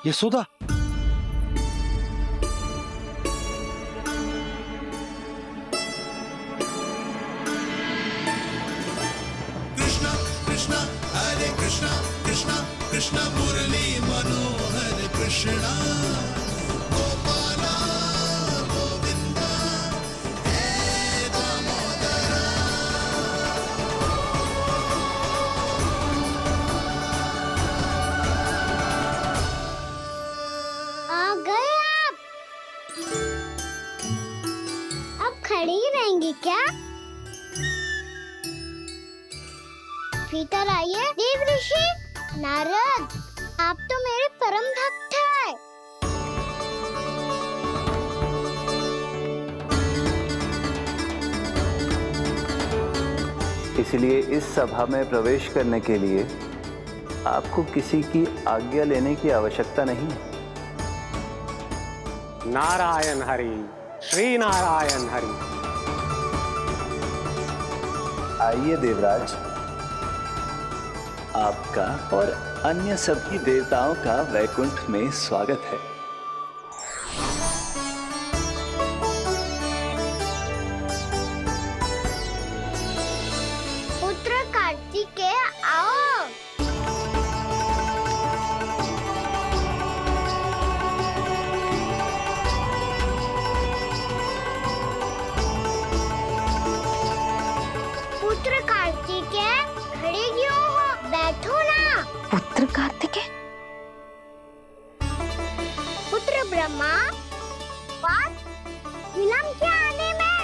यशोदा, कृष्णा कृष्णा हरे कृष्णा कृष्णा कृष्णा मुरली मनोहर कृष्णा गोपाला गोविंदा हे दामोदरा। आ गए आप। अब खड़ी ही रहेंगी क्या? भीतर आइए देव ऋषि। नारद, आप तो मेरे परम भक्त हैं। इसलिए इस सभा में प्रवेश करने के लिए आपको किसी की आज्ञा लेने की आवश्यकता नहीं है। नारायण हरि, श्री नारायण हरि। आइए देवराज, आपका और अन्य सभी देवताओं का वैकुंठ में स्वागत है। पुत्र कार्तिकेय आओ। पुत्र कार्तिकेय, खड़े क्यों हो? बैठो ना। पुत्र कार्तिकेय? पुत्र ब्रह्मा, बात विलंब क्या आने में?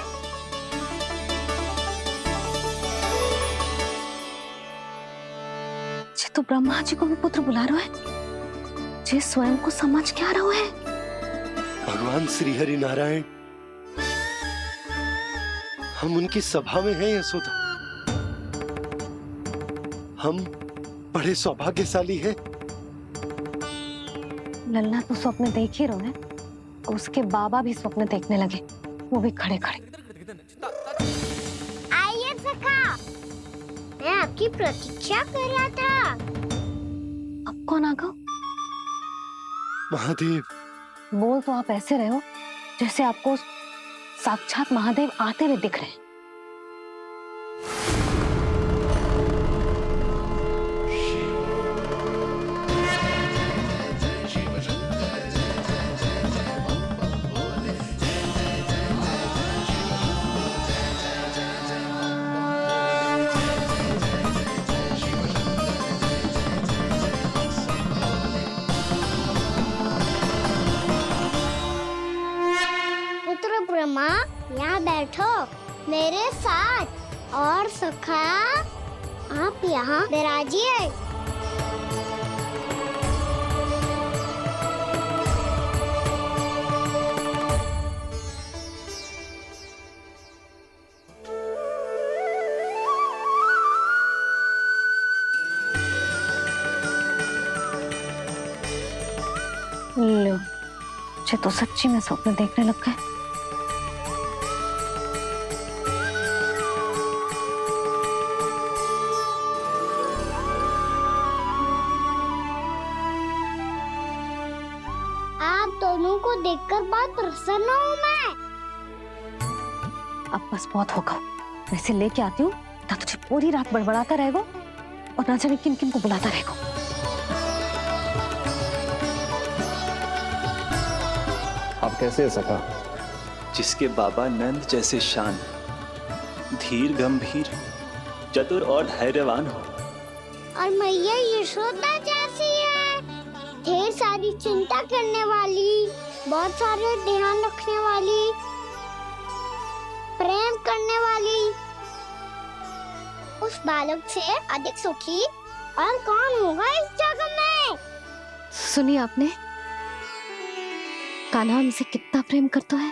जे तो ब्रह्मा जी को भी पुत्र बुला रहा है, जे स्वयं को समझ क्या रहा है। भगवान श्री हरि नारायण, हम उनकी सभा में हैं यशोदा। हम बड़े सौभाग्यशाली हैं। लल्ला तो स्वप्न देख ही रहे हैं, उसके बाबा भी स्वप्न देखने लगे, वो भी खड़े खड़े। आइए सखा, मैं आपकी प्रतीक्षा कर रहा था। अब कौन आ गया? महादेव, बोल तो आप ऐसे रहे हो जैसे आपको साक्षात महादेव आते हुए दिख रहे हैं। पुत्र ब्रह्मा, यहाँ बैठो मेरे साथ। और सखा, आप यहाँ विराजिए। लो, जे तो सच्ची में स्वप्न देखने लग गए। आप दोनों को देखकर बहुत प्रसन्न हूँ मैं। अब बस बहुत होगा, वैसे लेके आती हूँ ना, तुझे पूरी रात बड़बड़ाता रहेगा और ना जाने किन किन को बुलाता रहेगा। आप कैसे है सखा? जिसके बाबा नंद जैसे शान, धीर गंभीर, चतुर और धैर्यवान हो, और मैया यशोदा जैसी है, ढेर सारी चिंता करने वाली, बहुत सारे ध्यान रखने वाली, प्रेम करने वाली। उस बालक से अधिक सुखी और कौन होगा इस जगत में? सुनिए आपने, कान्हा हमसे कितना प्रेम करता है,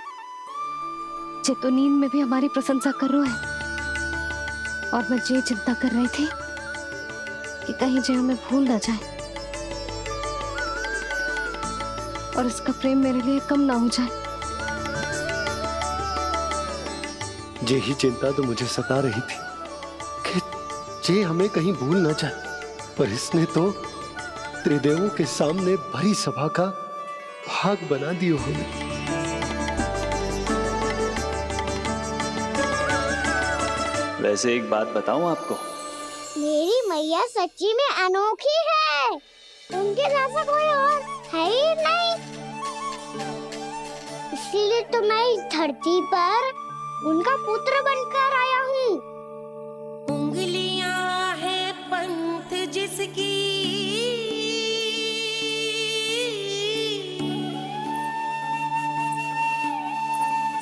जे तो नींद में भी हमारी प्रशंसा कर रहा है। और मैं ये चिंता कर रही थी कि कहीं जे हमें भूल ना जाए और इसका प्रेम मेरे लिए कम ना हो जाए। यही चिंता तो मुझे सता रही थी कि जे हमें कहीं भूल ना जाए, पर इसने तो त्रिदेवों के सामने भरी सभा का भाग बना दियो हमें। वैसे एक बात बताऊं आपको, मेरी मैया सच्ची में अनोखी है। उनके जैसा कोई और है ही नहीं। इसलिए तो मैं इस धरती पर उनका पुत्र बनकर आया हूँ। उंगलियां है पंथ जिसकी,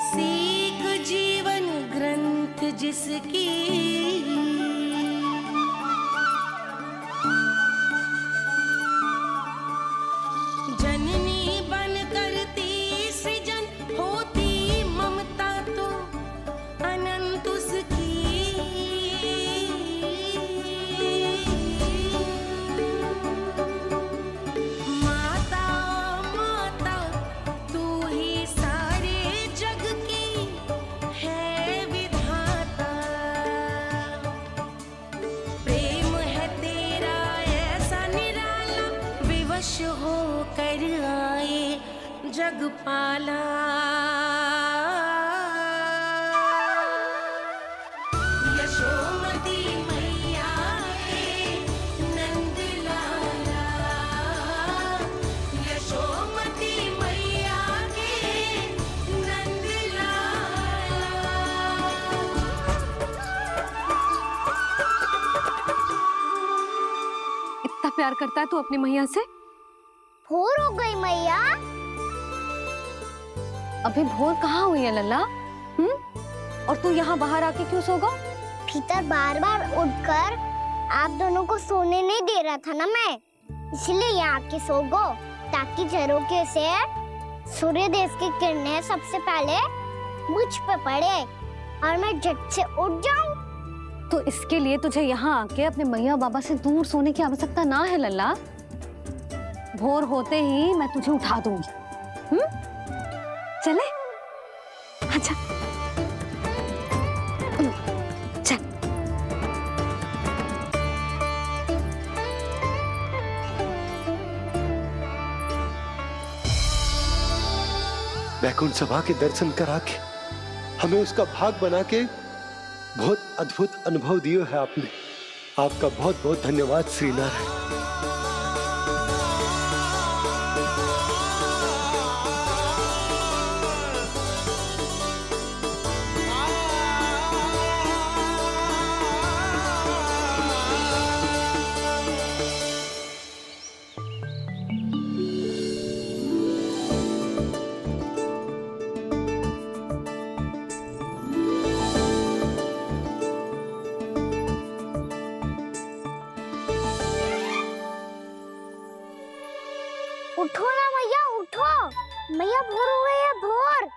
सीख जीवन ग्रंथ जिसकी, जननी बन करती सृजन होती ममता तो अनंत उसकी। माता माता तू ही सारे जग की है विधाता। प्रेम है तेरा ऐसा निराला, विवश हो कर आए जग पाला। यशोमती मैया के नंद लाला, यशोमती मैया के नंद लाला। इतना प्यार करता है तू अपनी मैया से? भोर हो गई मैया। अभी भोर कहाँ हुई है लल्ला? और तू यहाँ बाहर आके क्यों सो गया? भीतर बार बार उठकर आप दोनों को सोने नहीं दे रहा था ना मैं, इसलिए यहाँ आके सो गो, ताकि झरोखे से सूर्य देव की किरणें सबसे पहले मुझ पे पड़े और मैं झट से उठ जाऊं। तो इसके लिए तुझे यहाँ आके अपने मैया बाबा से दूर सोने की आवश्यकता ना है लल्ला। भोर होते ही मैं तुझे उठा दूंगी। चले? अच्छा चल। वैकुंठ सभा के दर्शन करा के हमें उसका भाग बना के बहुत अद्भुत अनुभव दियो है आपने। आपका बहुत बहुत धन्यवाद श्रीनारायण। उठो ना मैया, उठो। मैया भोर हो गई है, भोर।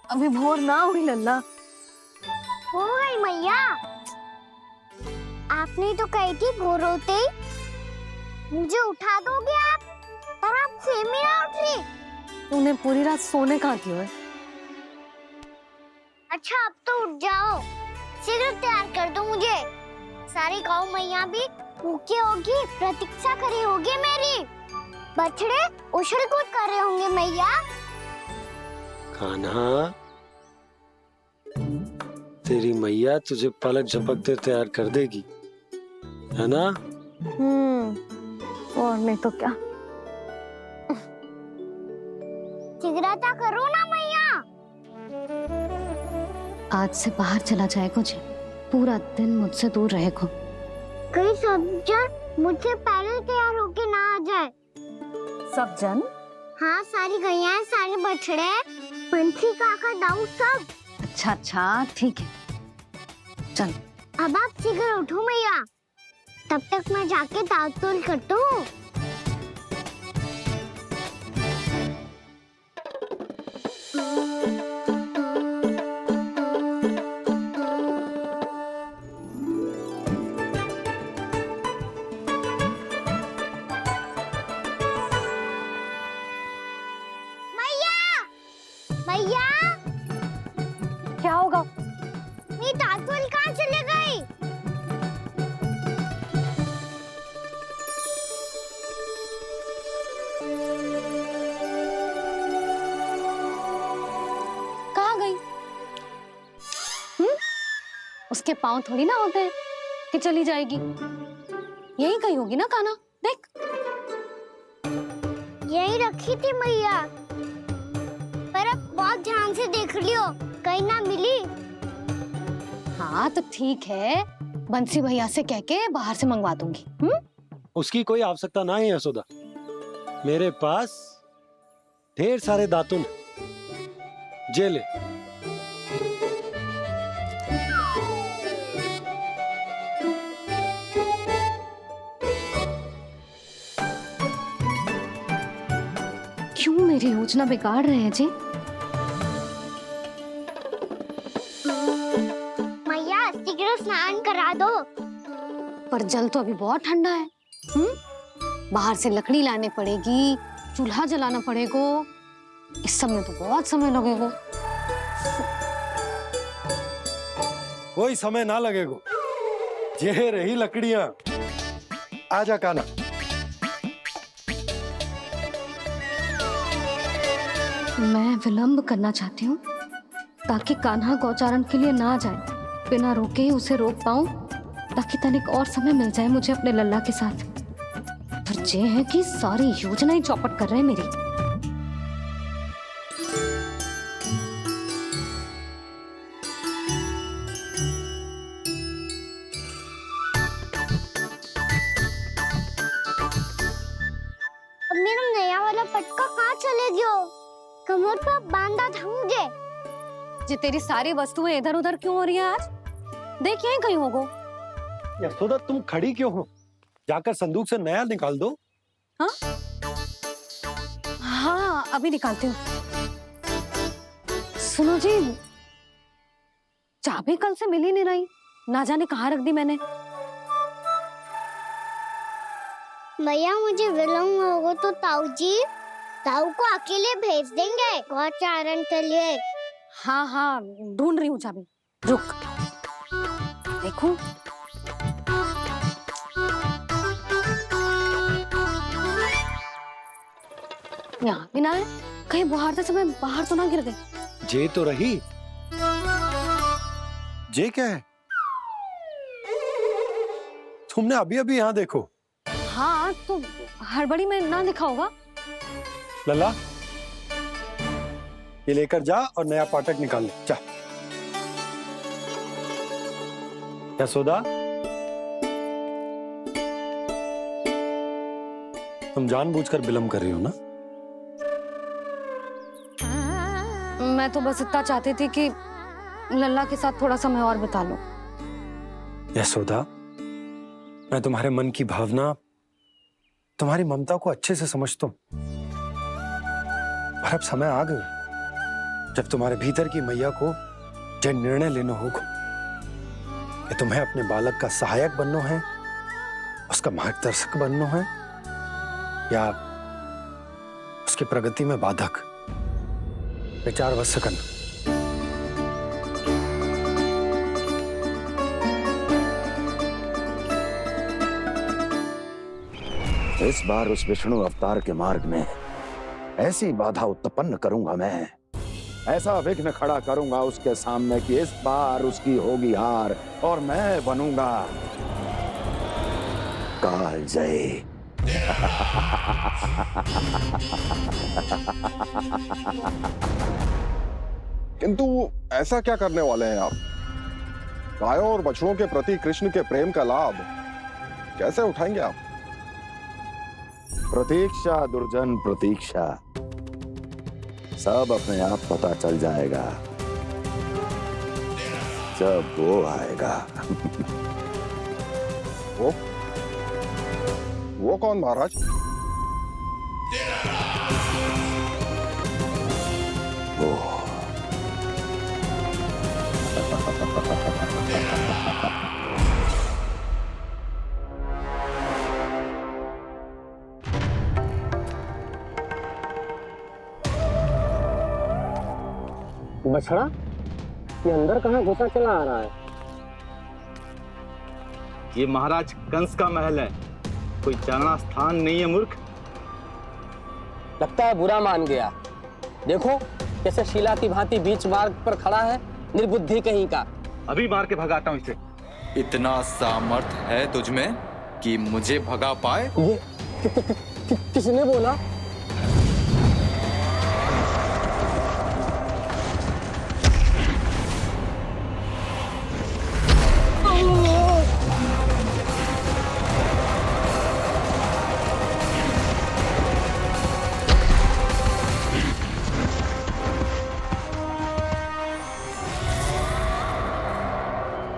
अभी भोर ना हुई लल्ला। हो गई मैया। आपने तो कही थी भोर होते ही मुझे उठा दोगे आप, पर आप सेम ही ना उठी। तूने पूरी रात सोने कहाँ की है? अच्छा अब तो उठ जाओ, शीघ्र तैयार कर दो मुझे। सारी गाँव मैया भी भूखी होगी, प्रतीक्षा करे होगी मेरी। बछड़े उछल कूद कर रहे होंगे मैया। कान्हा, तेरी मैया तुझे पलक झपकते तैयार कर देगी, है ना? और नहीं तो क्या। शीघ्रता करो ना मैया। आज से बाहर चला जाएगा जी, पूरा दिन मुझसे दूर रहेगा। कहीं सब जन मुझसे पहले तैयार होके ना आ जाए। सब जन? हाँ, सारी गैया, सारे बछड़े, पंछी, काका, दाऊ सब। अच्छा अच्छा ठीक है, चल। अब आप शीघ्र उठो मैया, तब तक मैं जाके ताल-तोल करता हूँ। मैया, क्या होगा? मेरी ताल-तोल कहाँ चले गई? इसके पाँव थोड़ी ना होते हैं कि चली जाएगी। यही कहीं होगी ना कान्हा, देख। यही रखी थी मैया, पर अब बहुत ध्यान से देख लियो, कहीं ना मिली। हाँ तो ठीक है, बंसी भैया से कह के बाहर से मंगवा दूंगी। उसकी कोई आवश्यकता ना है यशोदा, मेरे पास ढेर सारे दातुन जे ले। क्यों मेरी योजना बिगाड़ रहे हैं जी? मैया शीघ्र स्नान करा दो। पर जल तो अभी बहुत ठंडा है। बाहर से लकड़ी लाने पड़ेगी, चूल्हा जलाना पड़ेगा। इस सब में तो बहुत समय लगेगा। कोई समय ना लगेगा, ये रही लकड़ियां। आजा कान्हा। मैं विलंब करना चाहती हूँ ताकि कान्हा गौचारण के लिए ना जाए, बिना रोके ही उसे रोक पाऊं, ताकि तनिक और समय मिल जाए मुझे अपने लल्ला के साथ। पर ये है कि सारी योजना ही चौपट कर रहे हैं मेरी। अब मेरा नया वाला पटका कहाँ चले गयो? कमर पर बांधा था मुझे। जे तेरी सारी वस्तुएं इधर उधर क्यों हो रही है आज? देख यहीं कहीं होगो। यशोदा तुम खड़ी क्यों हो? जाकर संदूक से नया निकाल दो। हाँ हाँ अभी निकालती हूँ। सुनो जी, चाबी कल से मिल ही नहीं रही, ना जाने कहाँ रख दी मैंने। भैया मुझे विलम्ब होगा तो ताऊ को अकेले भेज देंगे गौचारण के लिए। हाँ हाँ ढूंढ रही हूँ चाबी, रुक। देखूं। यहाँ भी ना है, कहीं बुहारते समय बाहर तो ना गिर गई। जे तो रही। जे क्या है? तुमने अभी अभी यहाँ देखो। हाँ तो हड़बड़ी में ना दिखा होगा। लल्ला, ये लेकर जा और नया पाठक निकाल ले, जा। यशोदा, तुम जानबूझकर विलंब कर रही हो ना? मैं तो बस इतना चाहती थी कि लल्ला के साथ थोड़ा समय और बिता लूं। यशोदा, मैं तुम्हारे मन की भावना, तुम्हारी ममता को अच्छे से समझता हूं। पर अब समय आ गया जब तुम्हारे भीतर की मैया को यह निर्णय लेना होगा कि तुम्हें अपने बालक का सहायक बनना है, उसका मार्गदर्शक बनना है, या उसकी प्रगति में बाधक। विचार अवश्य करना। इस बार उस विष्णु अवतार के मार्ग में ऐसी बाधा उत्पन्न करूंगा मैं, ऐसा विघ्न खड़ा करूंगा उसके सामने कि इस बार उसकी होगी हार और मैं बनूंगा कालजयी। किंतु ऐसा क्या करने वाले हैं आप? गायों और बछड़ों के प्रति कृष्ण के प्रेम का लाभ कैसे उठाएंगे आप? प्रतीक्षा दुर्जन प्रतीक्षा, सब अपने आप पता चल जाएगा जब वो आएगा। वो कौन महाराज? वो बछड़ा, ये अंदर कहाँ घुसा चला आ रहा है? ये महाराज कंस का महल है, कोई चारणा स्थान नहीं है मूर्ख। लगता है बुरा मान गया। देखो कैसे शीला की भांति बीच मार्ग पर खड़ा है, निर्बुद्धि कहीं का। अभी मार के भगाता हूँ इसे। इतना सामर्थ है तुझ में कि मुझे भगा पाए? ये किसने बोला?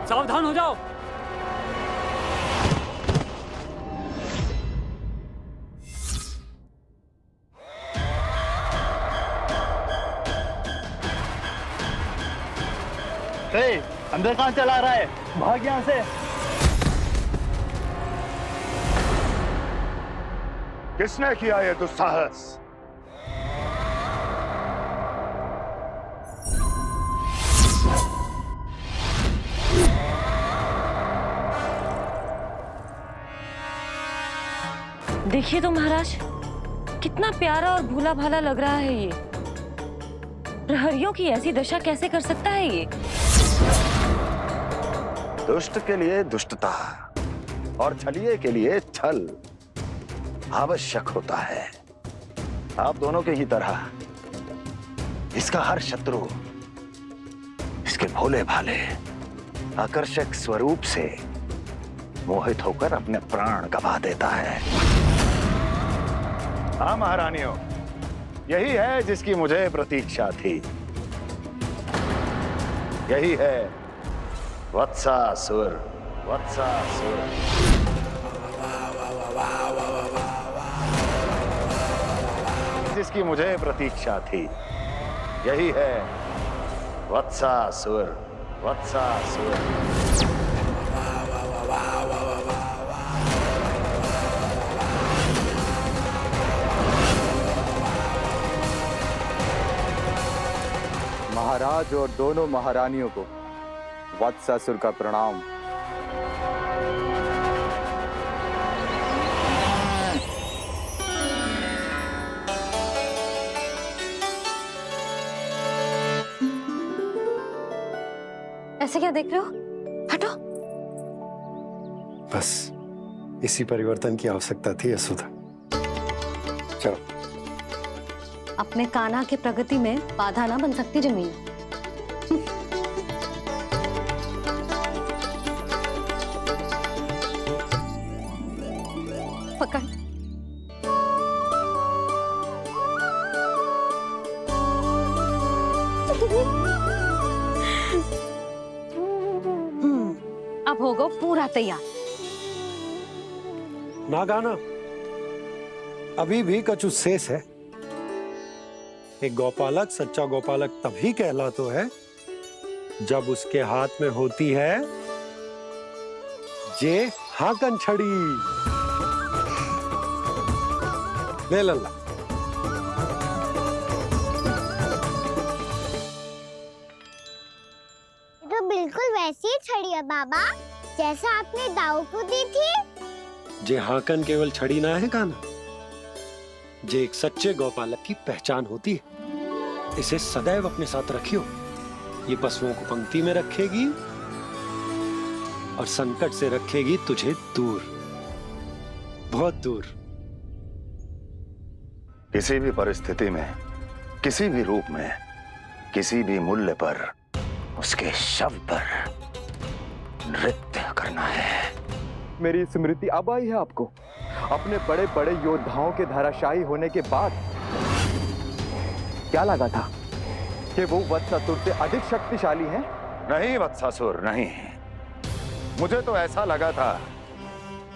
सावधान हो जाओ। अंदर कहाँ चला रहा है? भाग यहाँ से। किसने किया ये दुस्साहस? देखिए तो महाराज, कितना प्यारा और भोला भाला लग रहा है ये। प्रहरियों की ऐसी दशा कैसे कर सकता है ये? दुष्ट के लिए दुष्टता और छलिए के लिए छल आवश्यक होता है। आप दोनों के ही तरह इसका हर शत्रु इसके भोले भाले आकर्षक स्वरूप से मोहित होकर अपने प्राण गंवा देता है। हाँ महारानियों, यही है जिसकी मुझे प्रतीक्षा थी। यही है वत्सासुर। वत्सासुर जिसकी मुझे प्रतीक्षा थी। यही है वत्सासुर। वत्सासुर महाराज और दोनों महारानियों को वत्सासुर का प्रणाम। ऐसे क्या देख रहे हो? हटो। बस इसी परिवर्तन की आवश्यकता थी यशोदा। चलो। अपने कान्हा की प्रगति में बाधा ना बन सकती जमीन। पकड़। अब होगा पूरा तैयार। ना गाना, अभी भी कछु शेष है। एक गौपालक सच्चा गौपालक तभी कहलाता है जब उसके हाथ में होती है जे हाकन छड़ी। ले लल्ला। तो बिल्कुल वैसी ही छड़ी है बाबा जैसा आपने दाऊ को दी थी। जे हाकन केवल छड़ी ना है कान्हा, जे एक सच्चे गौपालक की पहचान होती है। इसे सदैव अपने साथ रखियो। ये पशुओं को पंक्ति में रखेगी और संकट से रखेगी तुझे दूर, बहुत दूर। किसी भी परिस्थिति में, किसी भी रूप में, किसी भी मूल्य पर उसके शव पर नृत्य करना है। मेरी स्मृति अब आई है आपको? अपने बड़े बड़े योद्धाओं के धराशायी होने के बाद क्या लगा था कि वो वत्सासुर से अधिक शक्तिशाली हैं? नहीं वत्सासुर, नहीं। मुझे तो ऐसा लगा था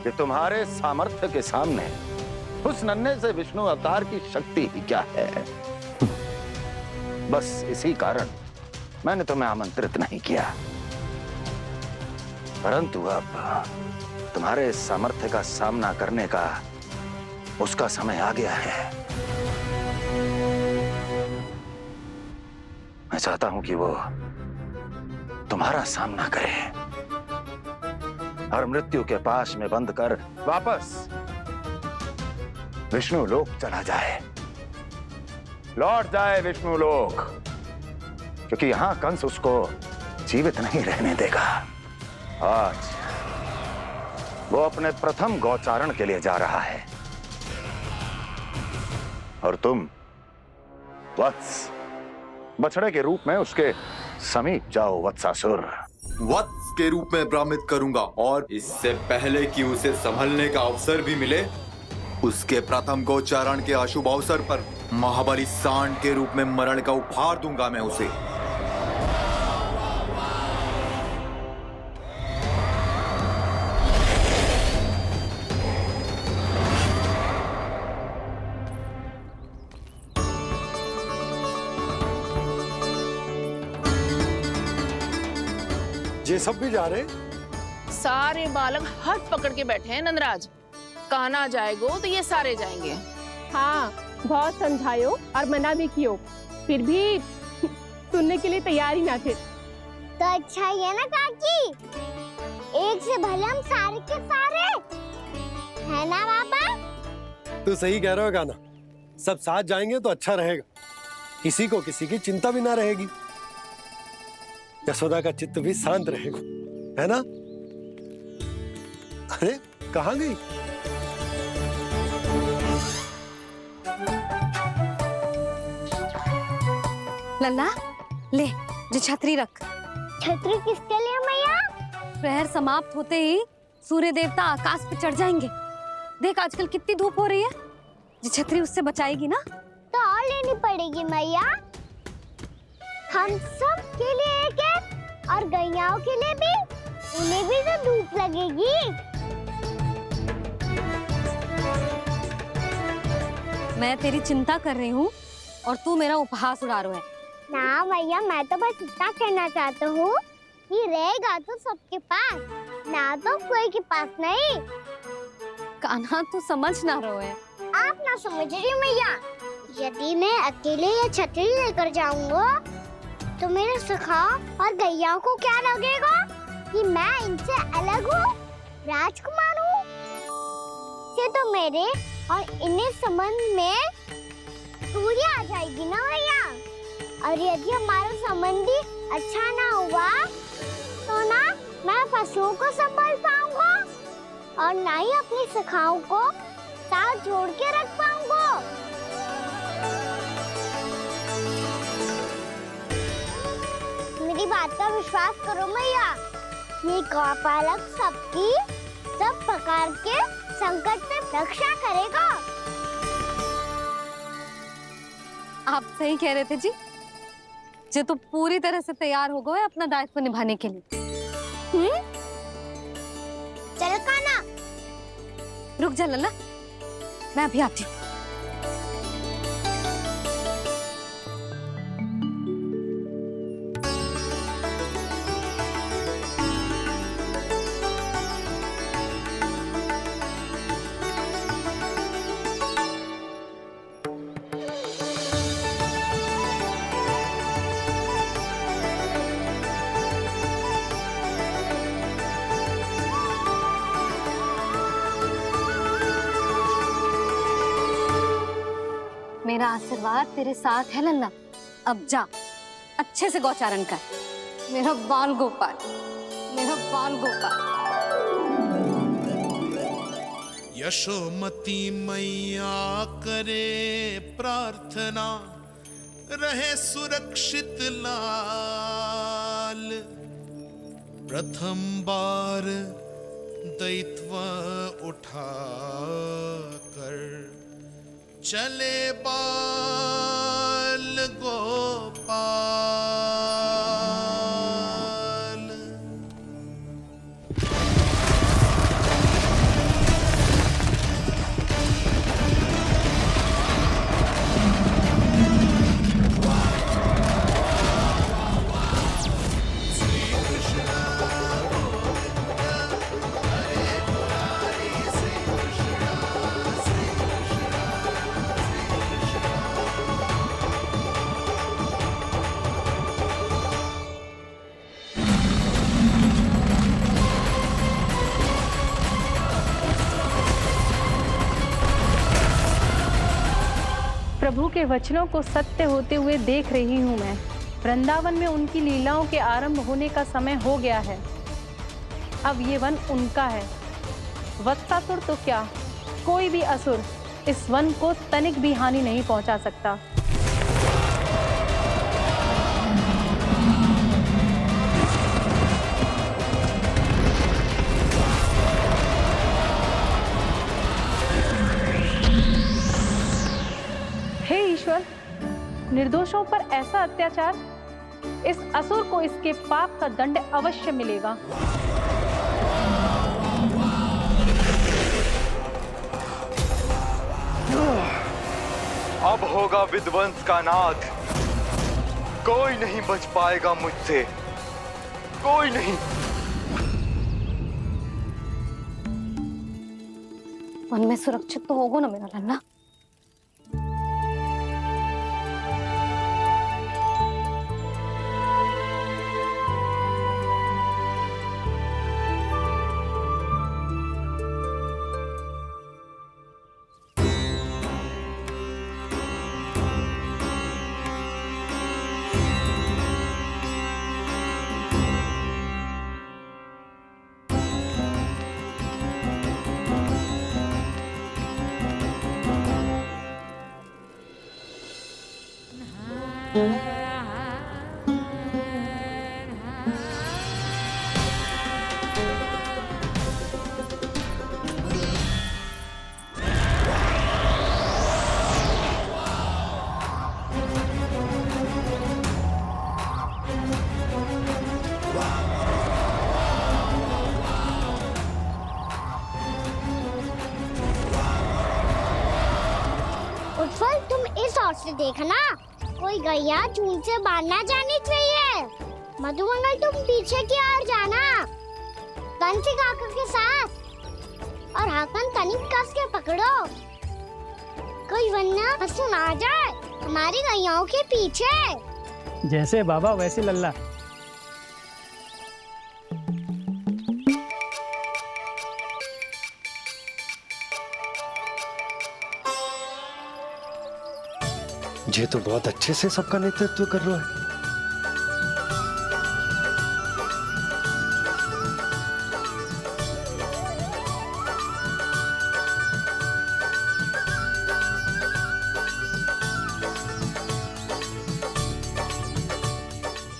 कि तुम्हारे सामर्थ्य के सामने उस नन्हे से विष्णु अवतार की शक्ति ही क्या है। बस इसी कारण मैंने तुम्हें आमंत्रित नहीं किया। परंतु अब तुम्हारे सामर्थ्य का सामना करने का उसका समय आ गया है। मैं चाहता हूं कि वो तुम्हारा सामना करे और मृत्यु के पाश में बंद कर वापस विष्णु लोक चला जाए, लौट जाए विष्णु लोक, क्योंकि यहां कंस उसको जीवित नहीं रहने देगा। आज वो अपने प्रथम गौचारण के लिए जा रहा है और तुम वत्स बछड़े के रूप में उसके समीप जाओ वत्सासुर। वत्स के रूप में भ्रमित करूंगा और इससे पहले कि उसे संभलने का अवसर भी मिले, उसके प्रथम गोचारण के अशुभ अवसर पर महाबली सांड के रूप में मरण का उपहार दूंगा मैं उसे। ये सब भी जा रहे? सारे बालक हट पकड़ के बैठे हैं नंदराज। कहना जाएगो तो ये सारे जाएंगे। हाँ, बहुत समझायो और मना भी कियो, फिर भी सुनने के लिए तैयार ही ना थे। तो अच्छा ही है ना काकी, एक से भले हम सारे के सारे है ना बाबा। तू सही कह रहा हो गाना, सब साथ जाएंगे तो अच्छा रहेगा, किसी को किसी की चिंता भी ना रहेगी, यशोदा का चित्त भी शांत रहेगा, है ना? अरे कहाँ गई? लल्ला ले, जो छतरी रख। छतरी किसके लिए मैया? प्रहर समाप्त होते ही सूर्य देवता आकाश पे चढ़ जाएंगे। देख आजकल कितनी धूप हो रही है, जो छतरी उससे बचाएगी ना। तो और लेनी पड़ेगी मैया, हम सब के लिए एक एक, और गैयाओं के लिए भी, उन्हें भी तो धूप लगेगी। मैं तेरी चिंता कर रही हूँ और तू मेरा उपहास उड़ा रहा है। ना मैया, मैं तो बस इतना कहना चाहता हूँ कि रहेगा तो सबके पास, ना तो कोई के पास नहीं। कान्हा तू समझ ना रहो है। आप ना समझ रही मैया, यदि मैं अकेले ये छतरी लेकर जाऊंगा तो मेरे सखा और गैयाओं को क्या लगेगा कि मैं इनसे अलग हूँ, राजकुमार हूँ। ये तो मेरे और इन्हें संबंध में दूरी आ जाएगी ना भैया। और यदि हमारा संबंध ही अच्छा ना हुआ तो ना मैं पशुओं को संभाल पाऊंगा और ना ही अपनी सखाओं को साथ जोड़ के रख पाऊंगा। मेरी बात का विश्वास करो मैया, ये गौपालक सबकी सब प्रकार के संकट से रक्षा करेगा। आप सही कह रहे थे जी, जो तो पूरी तरह से तैयार हो गए अपना दायित्व निभाने के लिए। चल कान्हा, रुक जा लल्ला, मैं अभी आती हूँ। मेरा आशीर्वाद तेरे साथ है लल्ला। अब जा, अच्छे से गौचारण कर, मेरा बाल गोपाल, मेरा बाल गोपाल। यशोमती मैया करे प्रार्थना, रहे सुरक्षित लाल। प्रथम बार दैत्व उठा कर चले बाल गोपाल। प्रभु के वचनों को सत्य होते हुए देख रही हूँ मैं। वृंदावन में उनकी लीलाओं के आरंभ होने का समय हो गया है। अब ये वन उनका है। वत्सासुर तो क्या, कोई भी असुर इस वन को तनिक भी हानि नहीं पहुंचा सकता। हे ईश्वर, निर्दोषों पर ऐसा अत्याचार, इस असुर को इसके पाप का दंड अवश्य मिलेगा। अब होगा विध्वंस का नाद। कोई नहीं बच पाएगा मुझसे, कोई नहीं। वन में सुरक्षित तो होगो ना मेरा लल्ला? उत्पल, तुम इस ओर से देखना, कोई गैया झूल से बाहर ना जानी चाहिए। मधुमंगल, तुम पीछे की ओर जाना, कंसी काका के साथ, और हाकन तनिक कस के पकड़ो, कोई वरना पशु ना जाए हमारी गैयाओं के पीछे। जैसे बाबा वैसे लल्ला। ये तो बहुत अच्छे से सबका नेतृत्व कर रहा है।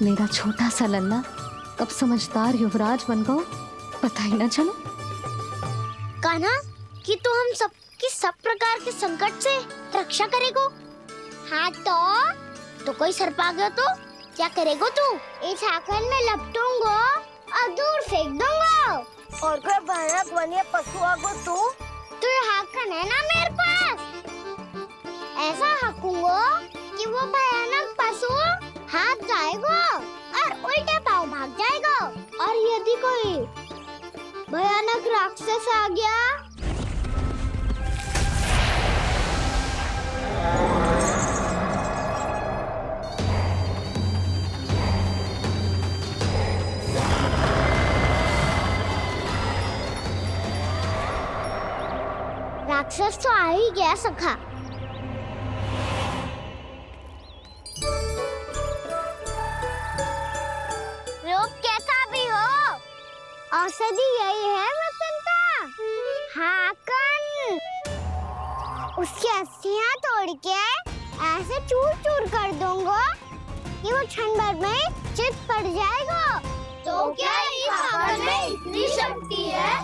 मेरा छोटा सा लल्ला कब समझदार युवराज बन गो पता ही ना चलो। कान्हा, कि तू हम सबकी सब प्रकार के संकट से रक्षा करेगो। हाँ तो कोई सर्प आ गया तो क्या करेगो तू? इस हाकन में लपटूंगो और दूर फेंक दूंगा। और कोई भयानक वन्य पशु आगो तो ये हाकन है ना मेरे पास, ऐसा हाकूंगो कि वो भयानक पशु हाथ जाएगा और उल्टे पाँव भाग जाएगा। और यदि कोई भयानक राक्षस आ गया राक्षस तो आ ही गया सखा। रूप कैसा भी हो, औषधि यही है वसंता। हाकन उसकी अस्थियां तोड़ के ऐसे चूर चूर कर दूंगा कि वो क्षण भर में चित पड़ जाएगा। तो क्या इस हाकन में इतनी शक्ति है?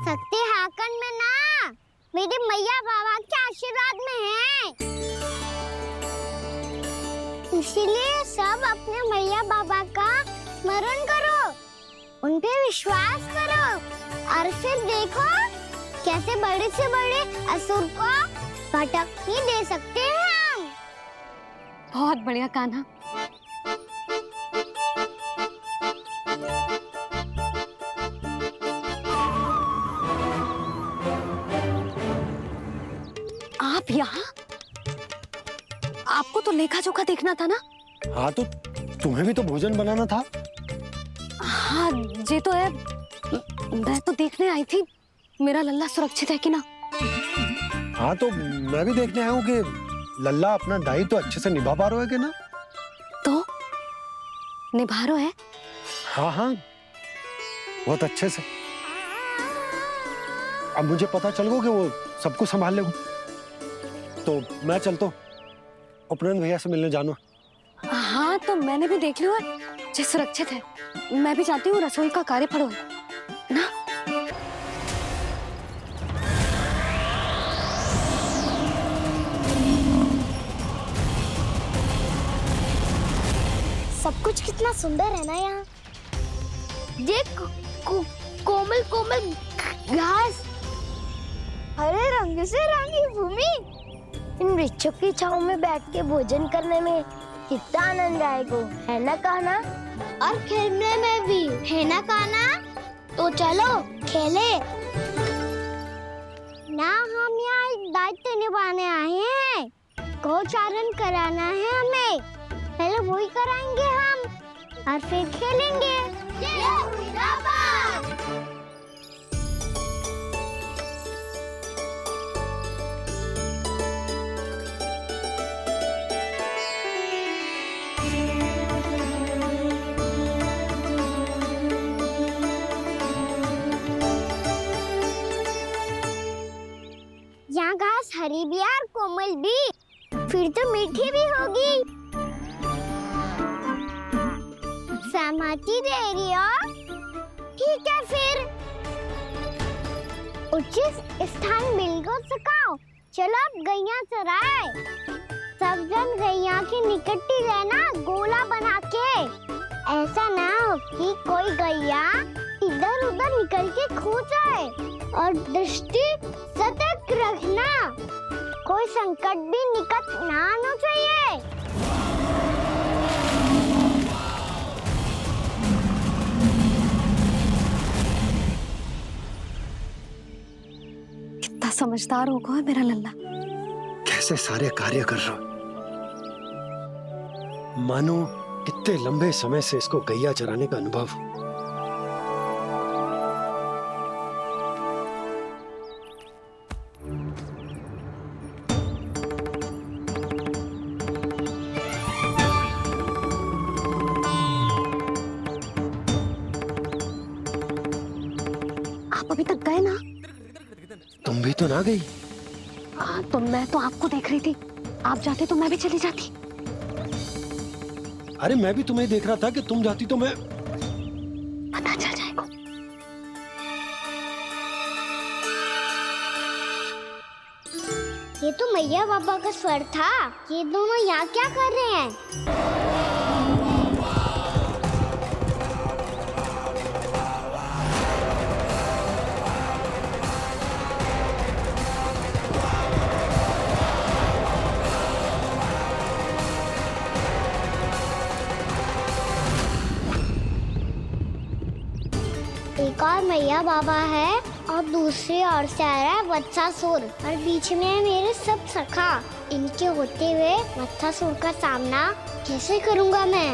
शक्ति हाकन में ना, मेरे मैया बाबा के आशीर्वाद में है। इसीलिए सब अपने मैया बाबा का स्मरण करो, उन पे विश्वास करो और फिर देखो कैसे बड़े से बड़े असुर को भटक ही दे सकते हैं हम। बहुत बढ़िया कान्हा। आप यहाँ? आपको तो लेखा जोखा देखना था ना? हाँ तो तुम्हें भी तो भोजन बनाना था। हाँ ये तो है, मैं तो देखने आई थी मेरा लल्ला सुरक्षित है कि ना। हाँ तो मैं भी देखने आया हूँ कि लल्ला अपना दायित्व तो अच्छे से निभा पा रहा है कि ना। निभारो है? हाँ हाँ, बहुत अच्छे से। अब मुझे पता चल गया कि वो सबको संभाल ले, तो मैं चलता हूँ, उपनंद भैया से मिलने जानो। हाँ तो मैंने भी देख लिया है, जे सुरक्षित है। मैं भी चाहती हूँ रसोई का कार्य पड़ो ना। सब कुछ कितना सुंदर है ना यहाँ। देख कोमल कोमल घास, हरे रंग से रंगी भूमि। इन वृक्षों की छांव में बैठ के भोजन करने में कितना आनंद आएगा, है ना कहना? और खेलने में भी, है ना कहना? तो चलो खेले ना। हम यहाँ एक दायित्व निभाने आए हैं, गोचारण कराना है हमें। पहले वही कराएंगे हम और फिर खेलेंगे। यहाँ घास हरी भी और कोमल भी, फिर तो मीठी भी होगी। सहमति दे रही हो? ठीक है फिर उचित स्थान मिल को सकाओ। चलो अब गैया चराए। सब जन गैया के निकट ही रहना, गोला बना के। ऐसा ना हो कि कोई गैया इधर उधर निकल के खो जाए। और दृष्टि सतर्क रखना, कोई संकट भी निकट ना आना चाहिए। कितना समझदार होगा है मेरा लल्ला। कैसे सारे कार्य कर रहा, मानो कितने लंबे समय से इसको गैया चराने का अनुभव हो। आप अभी तक गए ना? तुम भी तो ना गई। तो मैं तो आपको देख रही थी, आप जाते तो मैं भी चली जाती। अरे मैं भी तुम्हें देख रहा था कि तुम जाती तो मैं। पता चल जाएगा। ये तो मैया बाबा का स्वर था। ये दोनों यहाँ क्या कर रहे हैं? एक और मैया बाबा है और दूसरी ओर से आ रहा है वत्सासुर, और बीच में है मेरे सब सखा। इनके होते हुए वत्सासुर का सामना कैसे करूंगा मैं?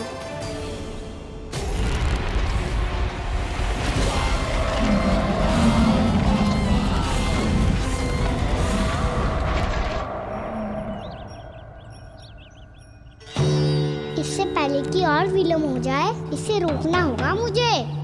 इससे पहले कि और विलम्ब हो जाए, इसे रोकना होगा मुझे।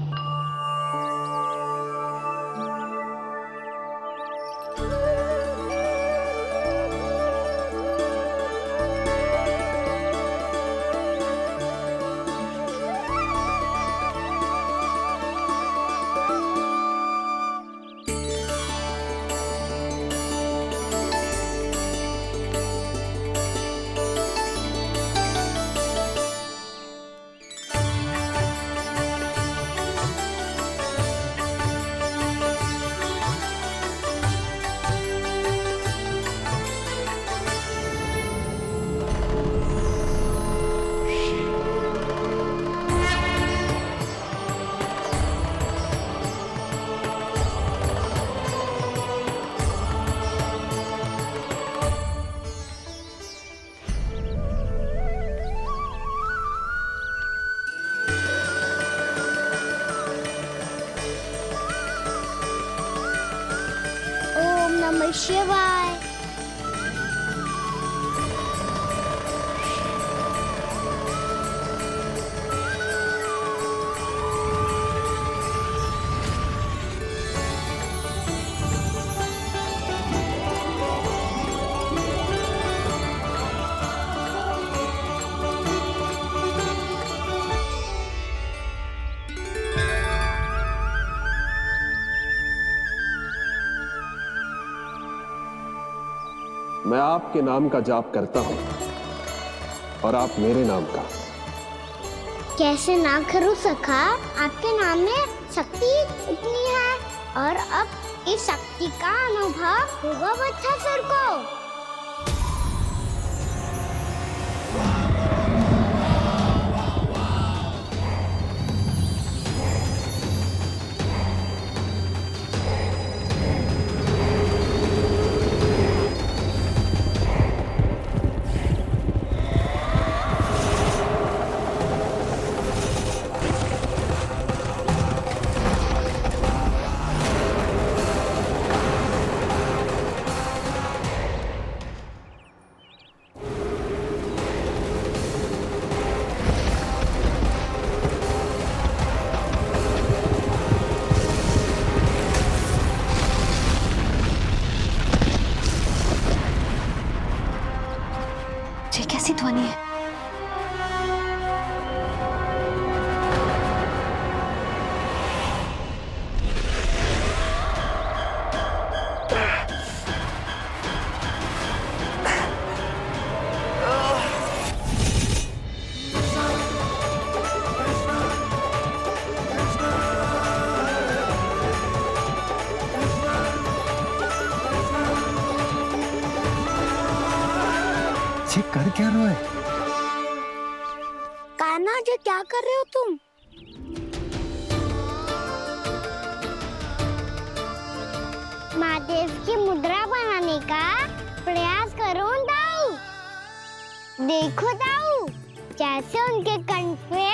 नमः शिवाय। मैं आपके नाम का जाप करता हूं और आप मेरे नाम का। कैसे ना करूं सखा, आपके नाम में शक्ति इतनी है और अब इस शक्ति का अनुभव होगा वत्सासुर को। ये कैसी ध्वनि है? ये कर क्या रहा है? कान्हा जी क्या कर रहे हो तुम? महादेव की मुद्रा बनाने का प्रयास करो दाऊ। देखो दाऊ, जैसे उनके कंठ पे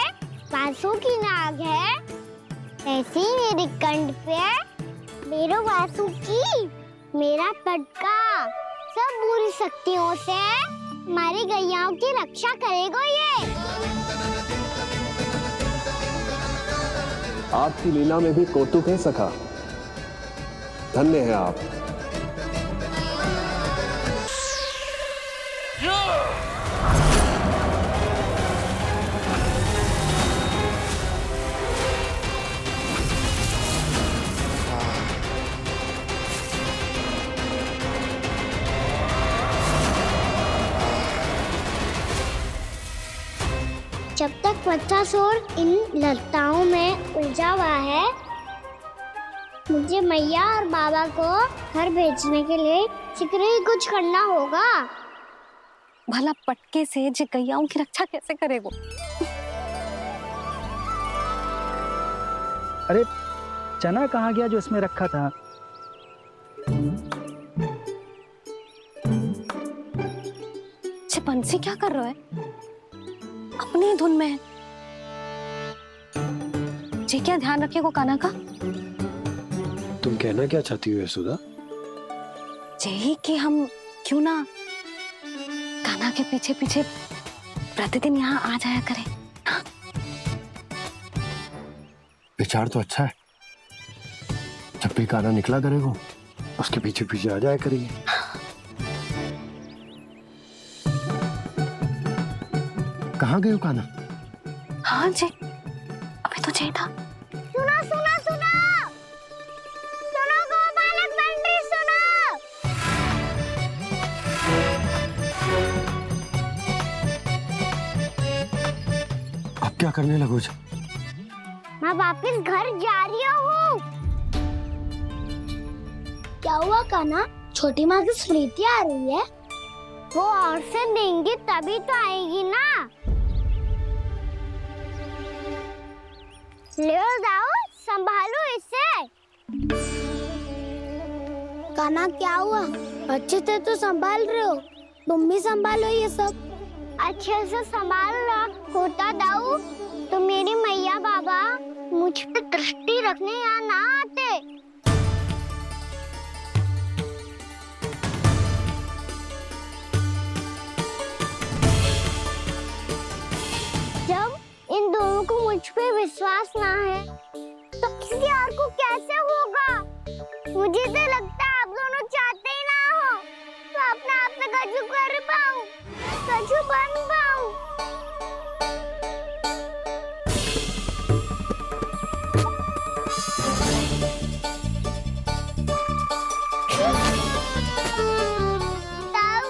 बांसुरी की नाग है, ऐसे ही मेरे कंठ पे मेरो बांसुरी, मेरा पटका सब बुरी शक्तियों से हमारी गैयाओं की रक्षा करेगा ये। आपकी लीला में भी कौतुक है सखा, धन्य है आप। जब तक वत्सासुर इन लताओं में उलझा हुआ है, मुझे मैया और बाबा को घर भेजने के लिए शीघ्र ही कुछ करना होगा। भला पटके से जे गैयाओं की रक्षा कैसे करेगो? अरे चना कहाँ गया जो इसमें रखा था? ये बंसी क्या कर रहा है? अपनी धुन में है। जी क्या ध्यान रखिएगा कान्हा का। तुम कहना क्या चाहती हो यशोदा? यही कि हम क्यों ना कान्हा के पीछे पीछे प्रतिदिन यहाँ आ जाया करें। हाँ? विचार तो अच्छा है। जब भी कान्हा निकला करेगा, उसके पीछे पीछे आ जाया करेंगे। कहाँ गए हो कान्हा? हाँ जी, अभी तो चाहिए था। सुनो सुनो सुनो, सुनो गोपालक बंटी सुनो। अब क्या करने लगो? मैं वापस घर जा रही हूँ। क्या हुआ कान्हा? छोटी माँ की स्मृति आ रही है? वो और से देंगी तभी तो आएगी ना। ले जाओ, संभालो इसे। कान्हा क्या हुआ? अच्छे से तो संभाल रहे हो, तुम भी संभालो ये सब। अच्छे से संभाल लो होता दाऊ तो मेरी मैया बाबा मुझ पे दृष्टि रखने यहाँ ना आते। जब इन दोनों को मुझ पे विश्वास ना है तो किसी और को कैसे होगा? मुझे तो लगता है आप दोनों चाहते ही ना हो तो अपने आप से गजू कर पाऊं, गजू बन पाऊं। ताऊ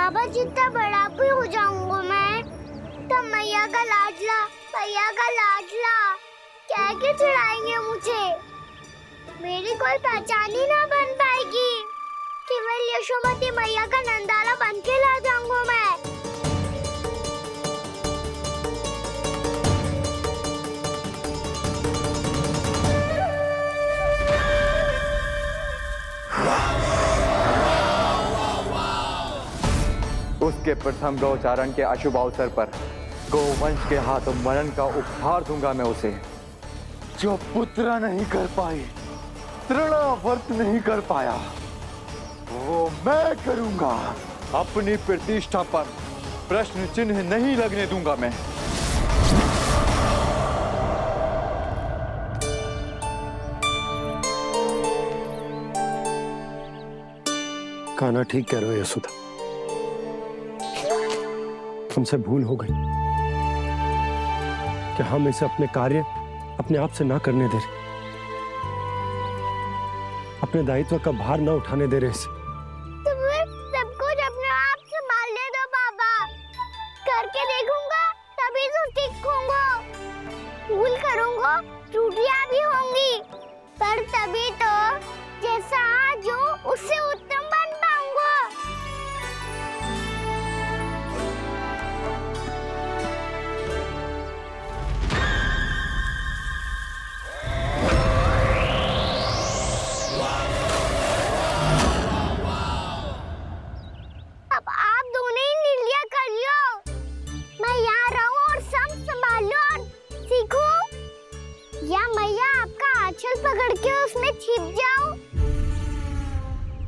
बाबा जितना बड़ा भी हो जाऊंगा मैं, तो मैया का लाडला कह के चिढ़ाएंगे मुझे। मेरी कोई पहचान ही ना बन पाएगी। केवल यशोमती मैया का नंदाला बन के ला जाऊंगा मैं। उसके प्रथम गौचारण के अशुभ अवसर पर गोवंश के हाथों मरण का उपहार दूंगा मैं उसे। जो पुत्र नहीं कर पाई, तृणावर्त नहीं कर पाया, वो मैं करूंगा। अपनी प्रतिष्ठा पर प्रश्न चिन्ह नहीं लगने दूंगा मैं। कान्हा ठीक कह रहे हो यशोदा, हमसे भूल हो गई कि हम इसे अपने कार्य अपने आप से ना करने दे रहे, अपने दायित्व का भार ना उठाने दे रहे इसे। तो फिर सब कुछ अपने आप संभालने दो बाबा। करके देखूंगा तभी तो सीखूंगा। भूल करूंगा, त्रुटियां भी होंगी, पर तभी तो जैसा आज हूँ उससे उत्तम बन पाऊंगा। अब आप दोनों ही निर्णय कर लो। मैं यहाँ रहूं और सब संभाल लो और सीखूं, या मैया आपका आंचल पकड़ के उसमें छिप जाऊं,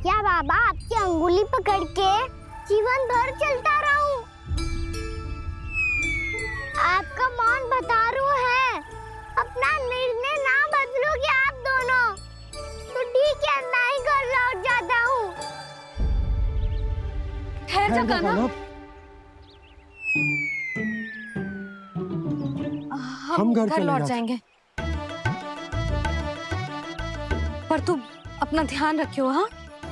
या बाबा आपकी अंगुली पकड़ के जीवन भर चलता रहूं। आपका मौन बतारू है। अपना निर्णय ना बदलोगे आप दोनों तो ठीक है, मैं ही घर लौट जाता हूँ। ठहर जा कान्हा। हम घर लौट जाएंगे, पर तू अपना ध्यान रखियो। हाँ,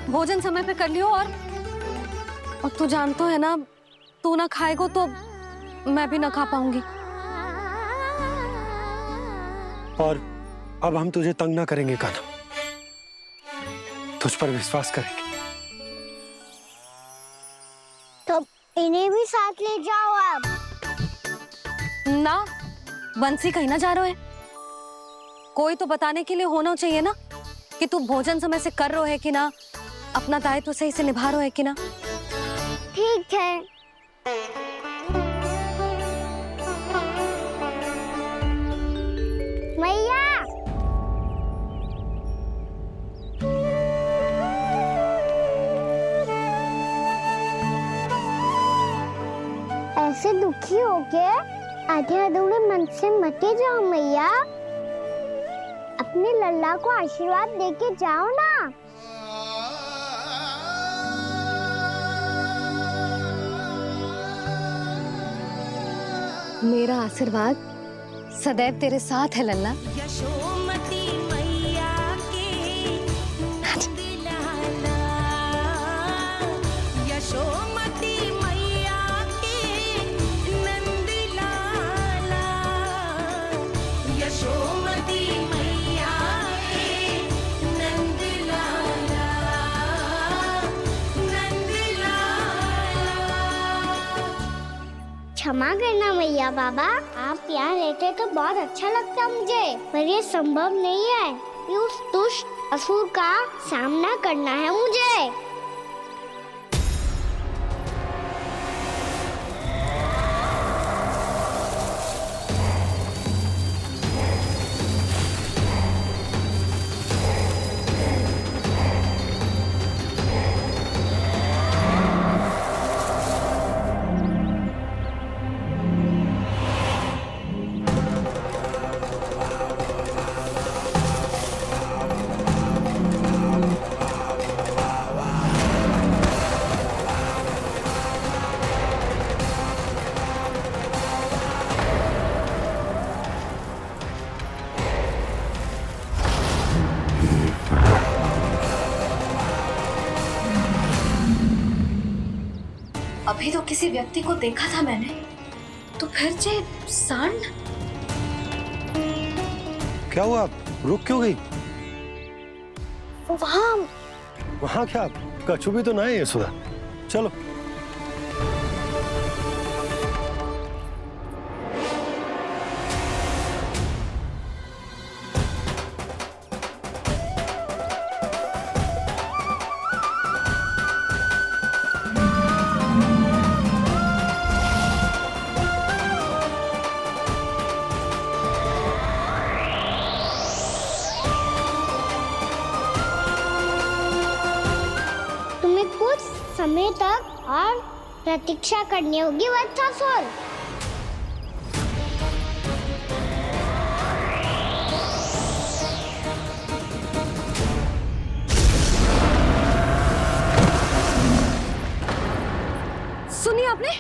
भोजन समय पे कर लियो। और तू जानतो है ना, तू ना खाएगो तो मैं भी ना खा पाऊंगी। और अब हम तुझे तंग ना करेंगे कान्हा, तुझ पर विश्वास करेंगे। तो इन्हें भी साथ ले जाओ अब। ना, बंसी कहीं ना जा रहे है। कोई तो बताने के लिए होना चाहिए ना कि तू भोजन समय से कर रहे है कि ना, अपना दायित्व सही से निभा रहे है कि ना। ठीक है। मैया, ऐसे दुखी हो के आधे अधूरे मन से मत जाओ मैया। अपने लल्ला को आशीर्वाद देके जाओ ना। मेरा आशीर्वाद सदैव तेरे साथ है लल्ला। यशोमती मैया के नंद लाला, यशोमती मैया के नंद लाला, यशोमती मैया के नंद लाला, नंद लाला। क्षमा करना मैया बाबा, आप यहाँ रहते तो बहुत अच्छा लगता मुझे, पर ये संभव नहीं है। ये उस दुष्ट असुर का सामना करना है मुझे। अभी तो किसी व्यक्ति को देखा था मैंने, तो फिर जे सांड। क्या हुआ, रुक क्यों गई? वहां क्या, कछु भी तो ना है यशोदा। चलो। कुछ समय तक और प्रतीक्षा करनी होगी वत्सासुर। सुनिए आपने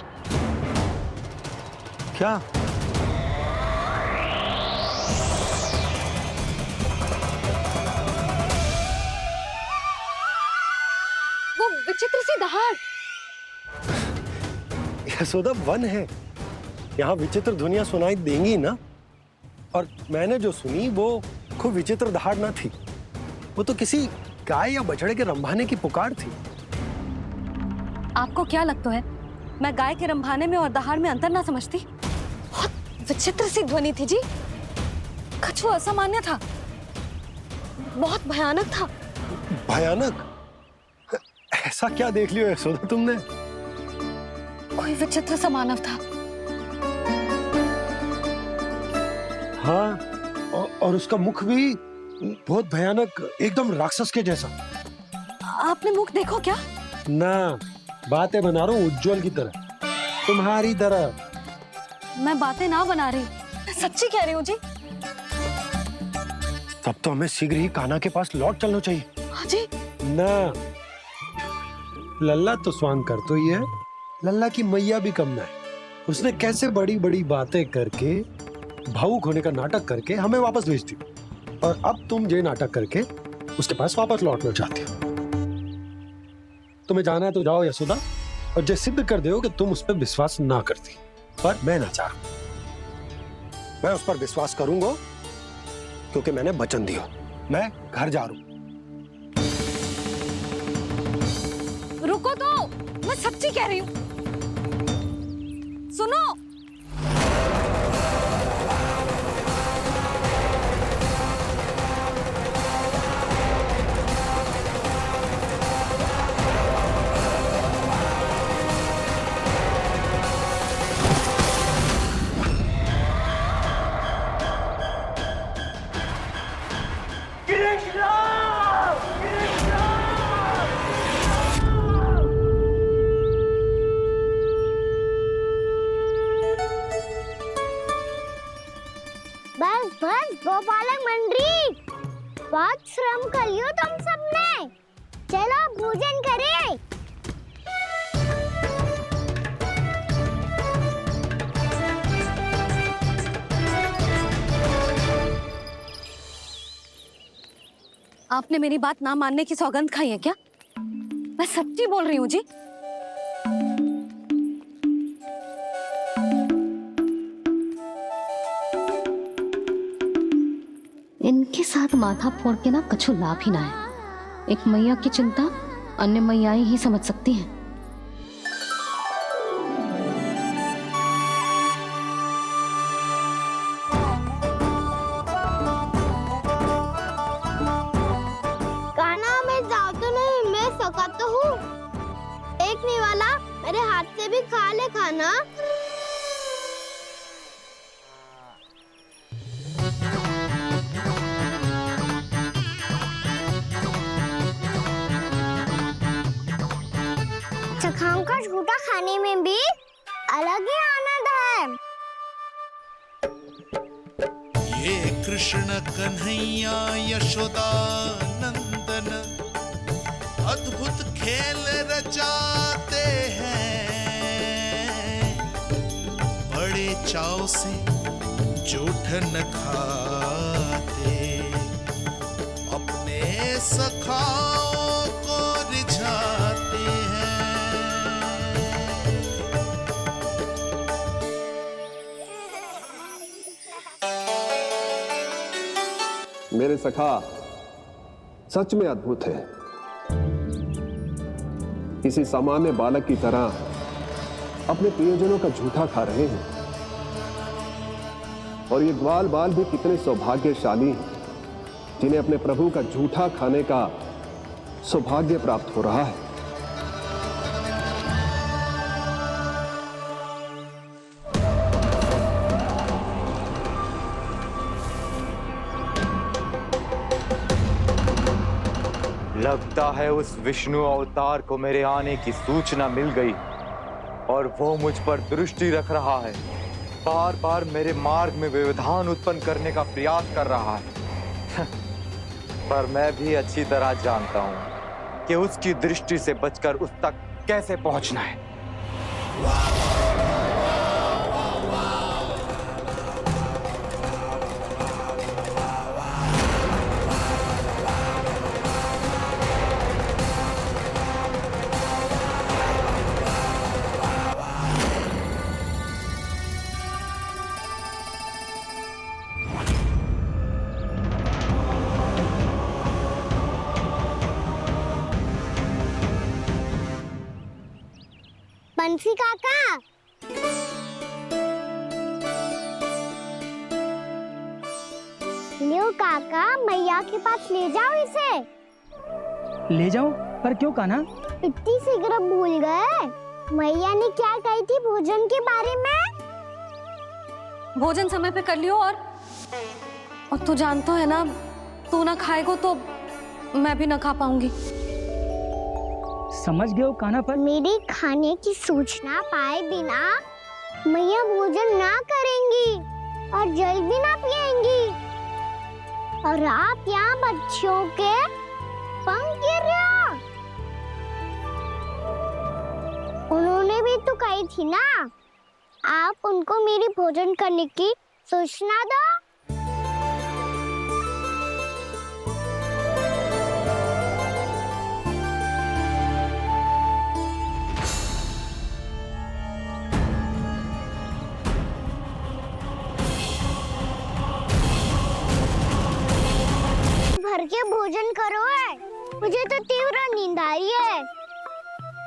क्या? वो विचित्र सी दहाड़। यशोदा, वन है, यहाँ विचित्र ध्वनियां सुनाई देंगी ना। और मैंने जो सुनी वो खूब विचित्र दहाड़ ना थी, वो तो किसी गाय या बछड़े के रंभाने की पुकार थी। आपको क्या लगता है मैं गाय के रंभाने में और दहाड़ में अंतर ना समझती? बहुत विचित्र सी ध्वनि थी जी, कछु असामान्य था, बहुत भयानक था। भयानक? ऐसा क्या देख लियो यशोदा तुमने? कोई विचित्र सा मानव था। हाँ, और उसका मुख भी बहुत भयानक, एकदम राक्षस के जैसा। आपने मुख देखो क्या? ना, बातें बना रहा हूँ उज्जवल की तरह, तुम्हारी तरह। मैं बातें ना बना रही, मैं सच्ची कह रही हूँ जी। तब तो हमें शीघ्र ही कान्हा के पास लौट चलना चाहिए। हाँ जी। ना, लल्ला तो स्वांग कर तो ही है, लल्ला की मैया भी कम ना है। उसने कैसे बड़ी बड़ी बातें करके, भावुक होने का नाटक करके हमें वापस भेज दी, और अब तुम ये नाटक करके उसके पास वापस लौटना चाहती हो। तुम्हें जाना है तो जाओ यशोदा, और जो सिद्ध कर दो कि तुम उस पर विश्वास ना करती। पर मैं ना चाह, मैं उस पर विश्वास करूंगा क्योंकि मैंने वचन दिया। मैं घर जा रहा हूं। रुको तो, मैं सच्ची कह रही हूँ। सुनो, बस बस गोपालक मंडली, बहुत श्रम कर लियो तुम सबने। चलो भोजन करें। आपने मेरी बात ना मानने की सौगंध खाई है क्या? मैं सच्ची बोल रही हूँ जी। इनके साथ माथा फोड़ के ना कछु लाभ ही ना है। एक मैया की चिंता अन्य मैयाएं ही समझ सकती हैं। कान्हा, मैं जाऊँ तो नहीं, मैं सका तो हूँ। एक नहीं वाला, मेरे हाथ से भी खा ले खाना। चखाओं का झूठा खाने में भी अलग ही आनंद है। ये कृष्ण कन्हैया यशोदा नंदन अद्भुत खेल रचाते हैं, बड़े चाव से जूठन खाते, अपने सखाओं को रिझाते हैं। मेरे सखा सच में अद्भुत है। किसी सामान्य बालक की तरह अपने प्रियजनों का झूठा खा रहे हैं। और ये ग्वाल बाल भी कितने सौभाग्यशाली हैं जिन्हें अपने प्रभु का झूठा खाने का सौभाग्य प्राप्त हो रहा है। लगता है उस विष्णु अवतार को मेरे आने की सूचना मिल गई और वो मुझ पर दृष्टि रख रहा है। बार बार मेरे मार्ग में व्यवधान उत्पन्न करने का प्रयास कर रहा है। पर मैं भी अच्छी तरह जानता हूं कि उसकी दृष्टि से बचकर उस तक कैसे पहुंचना है। बंसी काका, लियो काका, मैया के पास ले जाओ इसे। ले जाओ? पर क्यों कान्हा? इतनी शीघ्र भूल गए? मैया ने क्या कही थी भोजन के बारे में? भोजन समय पे कर लियो। और तू जानता है ना, तू ना खाएगा तो मैं भी ना खा पाऊंगी। समझ गए हो कान्हा? पर मेरे खाने की सूचना पाए बिना मैया भोजन ना करेंगी और जल भी ना पिएंगी। और आप यहाँ बच्चों के पंख गिर रहे हो। उन्होंने भी तो कही थी ना, आप उनको मेरी भोजन करने की सूचना दो। भर के भोजन करो है, मुझे तो तीव्र नींद आ रही है।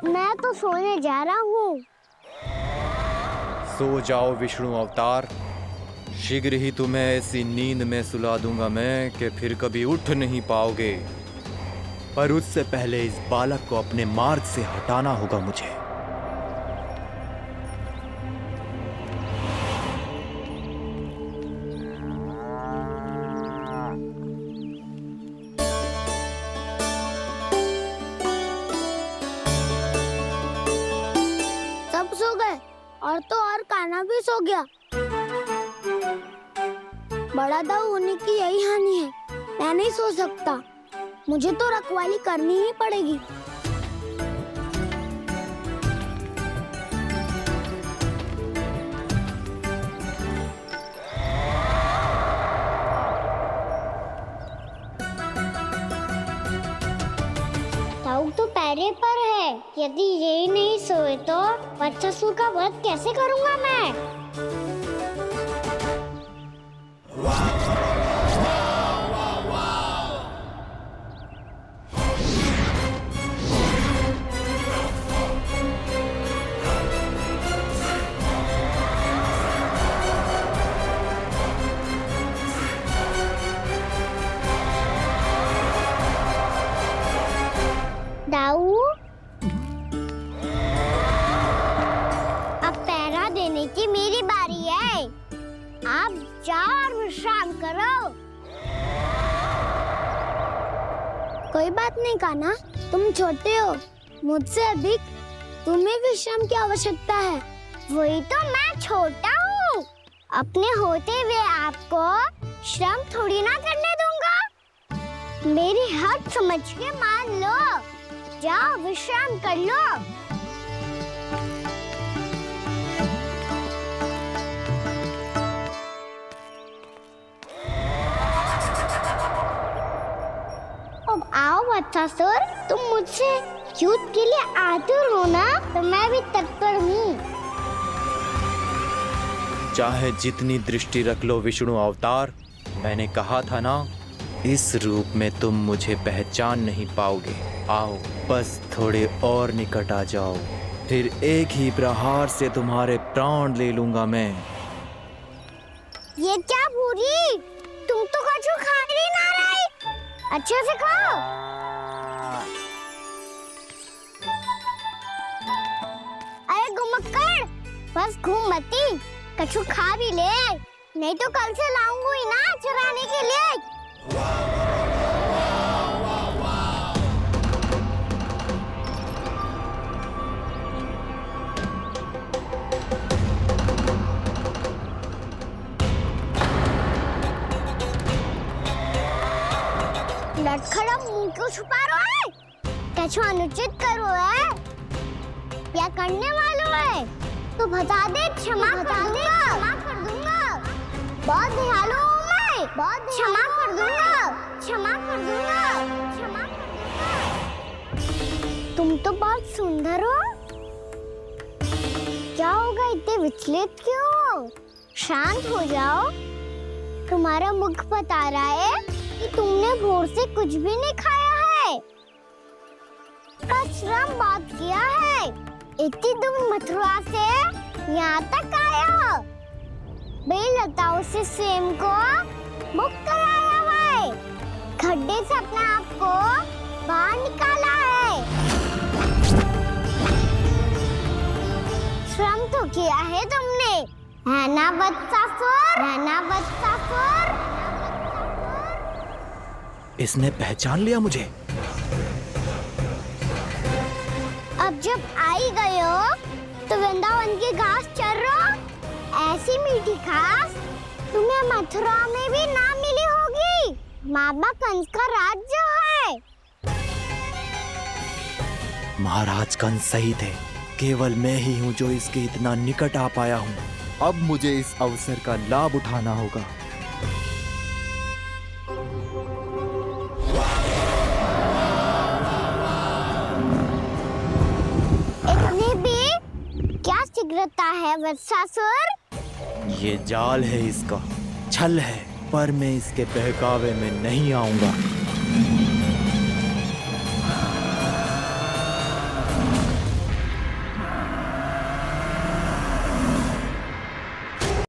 मैं तो सोने जा रहा हूँ। सो जाओ विष्णु अवतार, शीघ्र ही तुम्हें ऐसी नींद में सुला दूंगा मैं कि फिर कभी उठ नहीं पाओगे। पर उससे पहले इस बालक को अपने मार्ग से हटाना होगा मुझे। सब सो गए और तो और कान्हा भी सो गया। बड़ा दाऊ होने की यही हानि है। मैं नहीं सो सकता, मुझे तो रखवाली करनी ही पड़ेगी। दाऊ तो पैरे पर है। यदि यही नहीं सोए तो बच्चासुर का वध कैसे करूंगा मैं? दाऊ, अब पहरा देने की मेरी बारी है। आप जाओ और विश्राम करो। कोई बात नहीं कान्हा, तुम छोटे हो, मुझसे अधिक तुम्हें विश्राम की आवश्यकता है। वही तो मैं छोटा हूँ, अपने होते हुए आपको श्रम थोड़ी ना करने दूंगा। मेरी हद समझ के मान लो। जाओ विश्राम कर लो। अब आओ बच्चासुर, तुम मुझसे युद्ध के लिए आतुर हो ना, तो मैं भी तत्पर हूँ। चाहे जितनी दृष्टि रख लो विष्णु अवतार, मैंने कहा था ना, इस रूप में तुम मुझे पहचान नहीं पाओगे। आओ बस थोड़े और निकट आ जाओ, फिर एक ही प्रहार से तुम्हारे प्राण ले लूंगा मैं। ये क्या भूरी, तुम तो कछु खा ही ना रही, अच्छे से खाओ। अरे घुमक्कड़, बस घूम मती, कछु खा भी ले, नहीं तो कल से लाऊंगी ही ना चुराने के लिए। लटखड़ा मुंह क्यों छुपा रहा है? कछु अनुचित करो है या करने वालों है तो बता दे, क्षमा कर दूंगा। बहुत दयालु हूँ मैं, बहुत क्षमा कर दूंगा। तुम तो बहुत सुंदर हो, क्या होगा इतने विचलित क्यों हो? शांत हो जाओ, तुम्हारा मुख बता रहा है कि तुमने भोर से कुछ भी नहीं खाया है, बस श्रम बात किया है। इतनी दूर मथुरा से यहाँ तक आया हो, बेलताओं से स्वयं को मुक्त कराया है, खड्डे से अपने आप को बाहर निकाला है। श्रम तो किया है तुमने, है ना वत्सासुर? इसने पहचान लिया मुझे। अब जब आई गए हो तो वृंदावन की घास चर रहो, ऐसी मीठी घास तुम्हें मथुरा में भी ना मिली होगी। मामा कंस का राज्य है। महाराज कंस सही थे, केवल मैं ही हूँ जो इसके इतना निकट आ पाया हूँ। अब मुझे इस अवसर का लाभ उठाना होगा। इतने भी क्या शीघ्रता है वत्सासुर? ये जाल है इसका, छल है, पर मैं इसके बहकावे में नहीं आऊंगा।